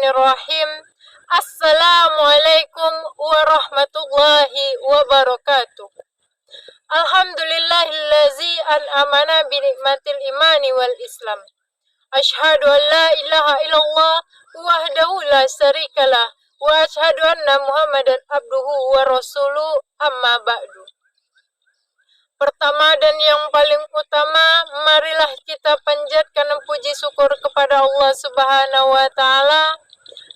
Bismillahirrahmanirrahim. Assalamualaikum warahmatullahi wabarakatuh. Alhamdulillahillazi an'amana binikmatil imani wal islam. Ashhadu an la ilaha illallah wahdahu la syarikalah wa ashhadu anna Muhammadan abduhu wa rasuluh, amma ba'du. Pertama dan yang paling utama, marilah kita panjatkan puji syukur kepada Allah Subhanahu wa Ta'ala,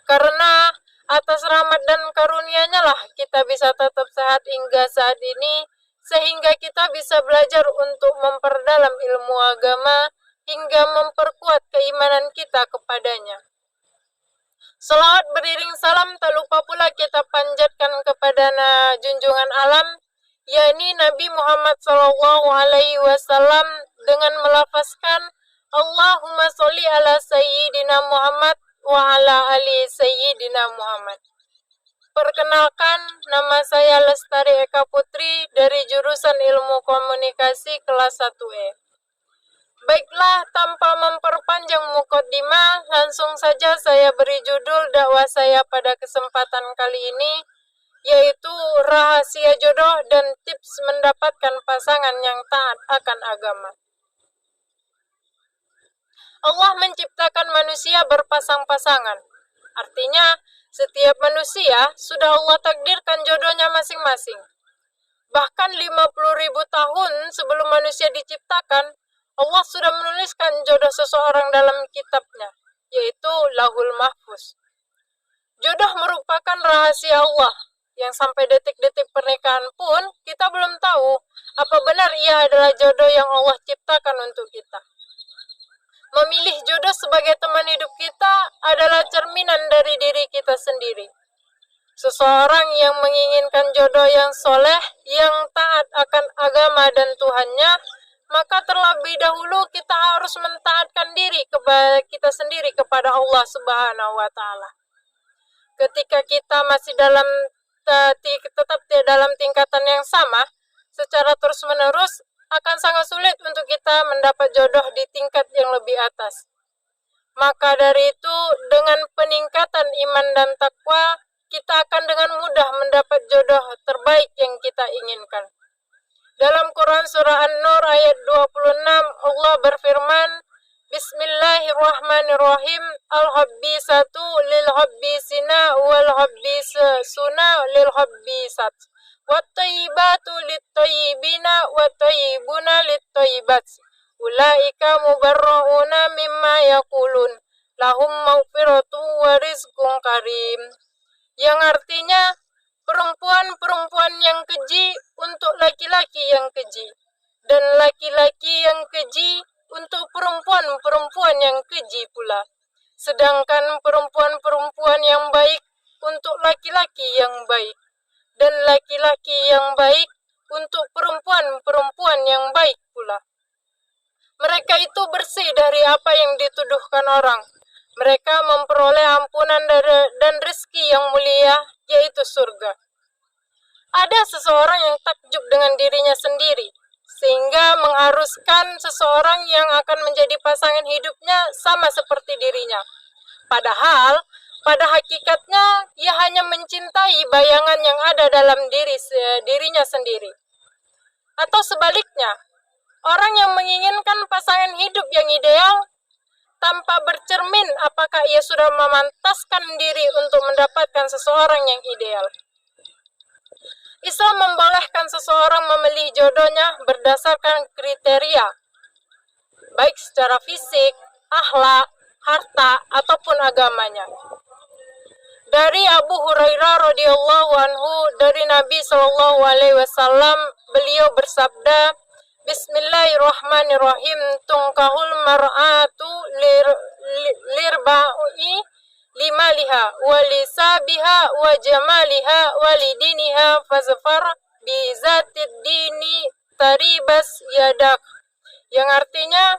karena atas rahmat dan karunia-Nya lah kita bisa tetap sehat hingga saat ini, sehingga kita bisa belajar untuk memperdalam ilmu agama hingga memperkuat keimanan kita kepadanya. Salawat beriring salam tak lupa pula kita panjatkan kepada junjungan alam, yakni Nabi Muhammad SAW, dengan melafazkan Allahumma sholli ala Sayyidina Muhammad wa ala ali Sayyidina Muhammad. Perkenalkan, nama saya Lestari Eka Putri dari jurusan Ilmu Komunikasi kelas 1E. Baiklah, tanpa memperpanjang mukaddimah, langsung saja saya beri judul dakwah saya pada kesempatan kali ini, yaitu rahasia jodoh dan tips mendapatkan pasangan yang taat akan agama. Allah menciptakan manusia berpasang-pasangan. Artinya, setiap manusia sudah Allah takdirkan jodohnya masing-masing. Bahkan 50.000 tahun sebelum manusia diciptakan, Allah sudah menuliskan jodoh seseorang dalam kitabnya, yaitu Lauhul Mahfuz. Jodoh merupakan rahasia Allah, yang sampai detik-detik pernikahan pun kita belum tahu apa benar ia adalah jodoh yang Allah ciptakan untuk kita. Memilih jodoh sebagai teman hidup kita adalah cerminan dari diri kita sendiri. Seseorang yang menginginkan jodoh yang soleh, yang taat akan agama dan Tuhannya, maka terlebih dahulu kita harus mentaatkan diri kita sendiri kepada Allah Subhanahu wa Ta'ala. Ketika kita masih tetap dalam tingkatan yang sama, secara terus-menerus akan sangat sulit untuk kita mendapat jodoh di tingkat yang lebih atas. Maka dari itu, dengan peningkatan iman dan takwa, kita akan dengan mudah mendapat jodoh terbaik yang kita inginkan. Dalam Quran Surah An-Nur ayat 26, Allah berfirman, Bismillahirrahmanirrahim. Al-habbisatu lil-habbisina wal-habbisuna lil-habbisat. Wat-tayyibatu lit-tayyibina wat-tayyibuna lit-tayyibat. Ulaika mubarra'una mimma yaqulun. Lahum maghfiratu wa rizqun karim. Yang artinya, perempuan-perempuan yang keji untuk laki-laki yang keji, dan laki-laki yang keji untuk perempuan-perempuan yang keji pula. Sedangkan perempuan-perempuan yang baik untuk laki-laki yang baik, dan laki-laki yang baik untuk perempuan-perempuan yang baik pula. Mereka itu bersih dari apa yang dituduhkan orang. Mereka memperoleh ampunan dan rezeki yang mulia, yaitu surga. Ada seseorang yang takjub dengan dirinya sendiri, sehingga mengharuskan seseorang yang akan menjadi pasangan hidupnya sama seperti dirinya. Padahal, pada hakikatnya, ia hanya mencintai bayangan yang ada dalam dirinya sendiri. Atau sebaliknya, orang yang menginginkan pasangan hidup yang ideal, tanpa bercermin apakah ia sudah memantaskan diri untuk mendapatkan seseorang yang ideal. Islam membolehkan seseorang memilih jodohnya berdasarkan kriteria, baik secara fisik, akhlak, harta, ataupun agamanya. Dari Abu Hurairah radhiyallahu anhu, dari Nabi SAW, beliau bersabda, Bismillahirrahmanirrahim. Tungkahul mar'atu lirba'i limaliha walisabiha wa jamaliha walidiniha fazfar bizatid dini taribas yadak. Yang artinya,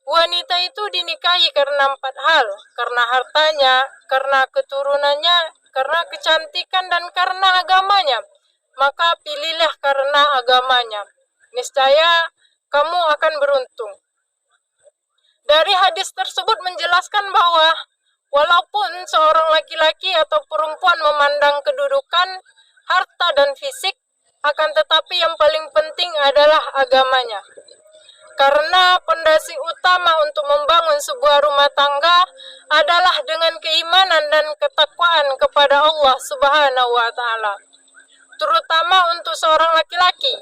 wanita itu dinikahi karena 4 hal, karena hartanya, karena keturunannya, karena kecantikan, dan karena agamanya. Maka pilihlah karena agamanya. Niscaya kamu akan beruntung. Dari hadis tersebut menjelaskan bahwa walaupun seorang laki-laki atau perempuan memandang kedudukan, harta dan fisik, akan tetapi yang paling penting adalah agamanya. Karena pondasi utama untuk membangun sebuah rumah tangga adalah dengan keimanan dan ketakwaan kepada Allah Subhanahu wa Ta'ala. Terutama untuk seorang laki-laki,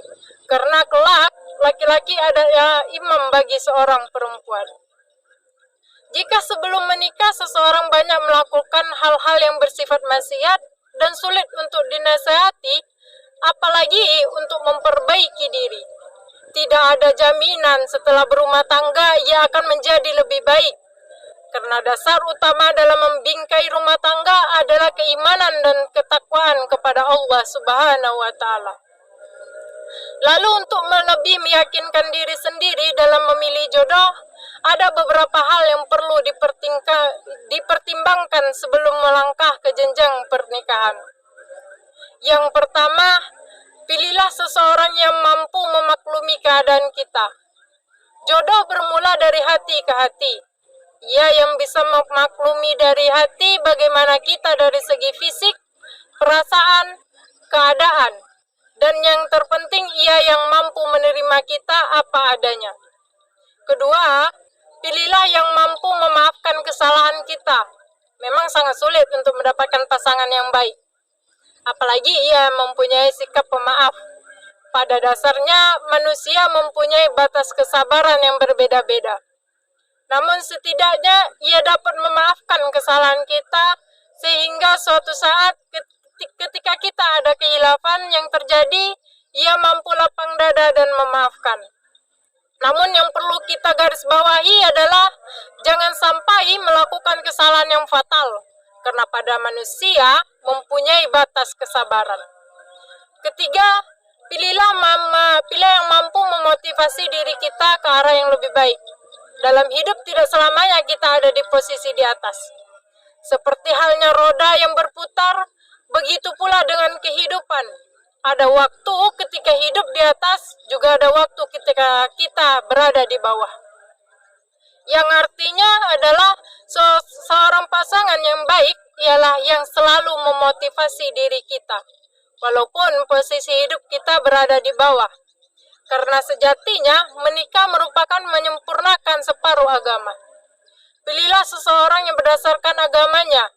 karena kelak laki-laki adalah imam bagi seorang perempuan. Jika sebelum menikah seseorang banyak melakukan hal-hal yang bersifat maksiat dan sulit untuk dinasihati, apalagi untuk memperbaiki diri, tidak ada jaminan setelah berumah tangga ia akan menjadi lebih baik. Karena dasar utama dalam membingkai rumah tangga adalah keimanan dan ketakwaan kepada Allah Subhanahu wa Ta'ala. Lalu untuk lebih meyakinkan diri sendiri dalam memilih jodoh, ada beberapa hal yang perlu dipertimbangkan sebelum melangkah ke jenjang pernikahan. Yang pertama, pilihlah seseorang yang mampu memaklumi keadaan kita. Jodoh bermula dari hati ke hati. Ia yang bisa memaklumi dari hati bagaimana kita dari segi fisik, perasaan, keadaan. Dan yang terpenting, ia yang mampu menerima kita apa adanya. Kedua, pilihlah yang mampu memaafkan kesalahan kita. Memang sangat sulit untuk mendapatkan pasangan yang baik. Apalagi ia mempunyai sikap pemaaf. Pada dasarnya, manusia mempunyai batas kesabaran yang berbeda-beda. Namun setidaknya ia dapat memaafkan kesalahan kita, sehingga suatu saat ketika kita ada khilafan yang terjadi, ia mampu lapang dada dan memaafkan. Namun yang perlu kita garis bawahi adalah jangan sampai melakukan kesalahan yang fatal, karena pada manusia mempunyai batas kesabaran. Ketiga, pilihlah yang mampu memotivasi diri kita ke arah yang lebih baik. Dalam hidup tidak selamanya kita ada di posisi di atas. Seperti halnya roda yang berputar, begitu pula dengan kehidupan. Ada waktu ketika hidup di atas, juga ada waktu ketika kita berada di bawah. Yang artinya adalah seorang pasangan yang baik ialah yang selalu memotivasi diri kita, walaupun posisi hidup kita berada di bawah. Karena sejatinya menikah merupakan menyempurnakan separuh agama. Pilihlah seseorang yang berdasarkan agamanya.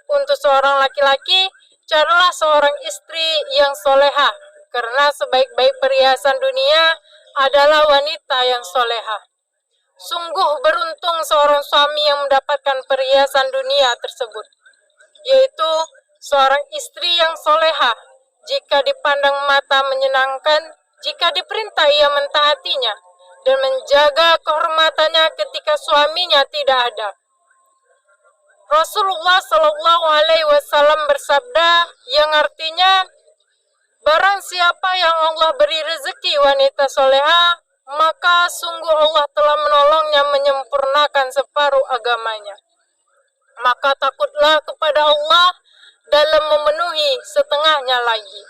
Untuk seorang laki-laki, carilah seorang istri yang soleha, karena sebaik-baik perhiasan dunia adalah wanita yang soleha. Sungguh beruntung seorang suami yang mendapatkan perhiasan dunia tersebut, yaitu seorang istri yang soleha. Jika dipandang mata menyenangkan, jika diperintah ia mentaatinya, dan menjaga kehormatannya ketika suaminya tidak ada. Rasulullah Shallallahu Alaihi Wasallam bersabda, yang artinya, barang siapa yang Allah beri rezeki wanita soleha, maka sungguh Allah telah menolongnya menyempurnakan separuh agamanya. Maka takutlah kepada Allah dalam memenuhi setengahnya lagi.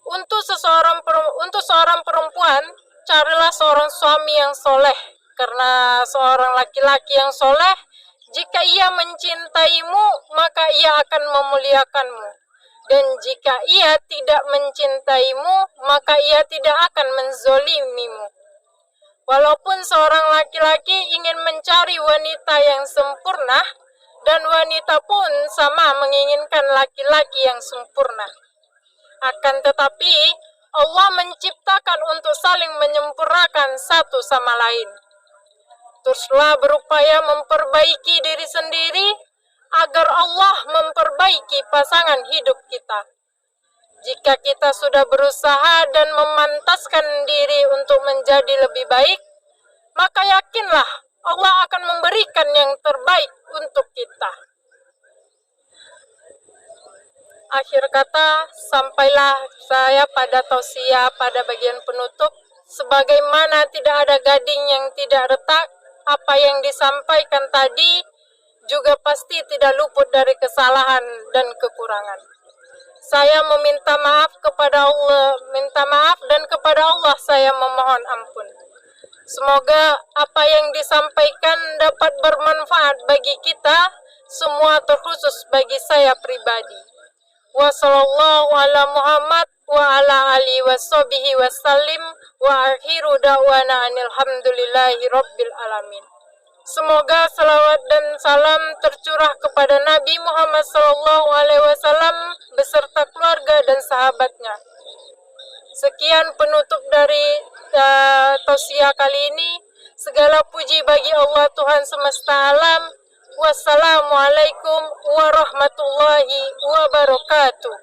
Untuk seorang perempuan, carilah seorang suami yang soleh, karena seorang laki-laki yang soleh, jika ia mencintaimu, maka ia akan memuliakanmu. Dan jika ia tidak mencintaimu, maka ia tidak akan menzolimimu. Walaupun seorang laki-laki ingin mencari wanita yang sempurna, dan wanita pun sama menginginkan laki-laki yang sempurna. Akan tetapi, Allah menciptakan untuk saling menyempurnakan satu sama lain. Teruslah berupaya memperbaiki diri sendiri, agar Allah memperbaiki pasangan hidup kita. Jika kita sudah berusaha dan memantaskan diri untuk menjadi lebih baik, maka yakinlah Allah akan memberikan yang terbaik untuk kita. Akhir kata, sampailah saya pada tausiah pada bagian penutup, sebagaimana tidak ada gading yang tidak retak, apa yang disampaikan tadi juga pasti tidak luput dari kesalahan dan kekurangan. Saya meminta maaf kepada Allah, dan kepada Allah saya memohon ampun. Semoga apa yang disampaikan dapat bermanfaat bagi kita semua, terkhusus bagi saya pribadi. Wa sallallahu ala Muhammad wa ala alihi washabihi wasallim wa akhiru da'wana alhamdulillahi rabbil alamin. Semoga salawat dan salam tercurah kepada Nabi Muhammad sallallahu alaihi wasallam beserta keluarga dan sahabatnya. Sekian penutup dari tausiah kali ini. Segala puji bagi Allah Tuhan semesta alam. Wassalamualaikum warahmatullahi wabarakatuh.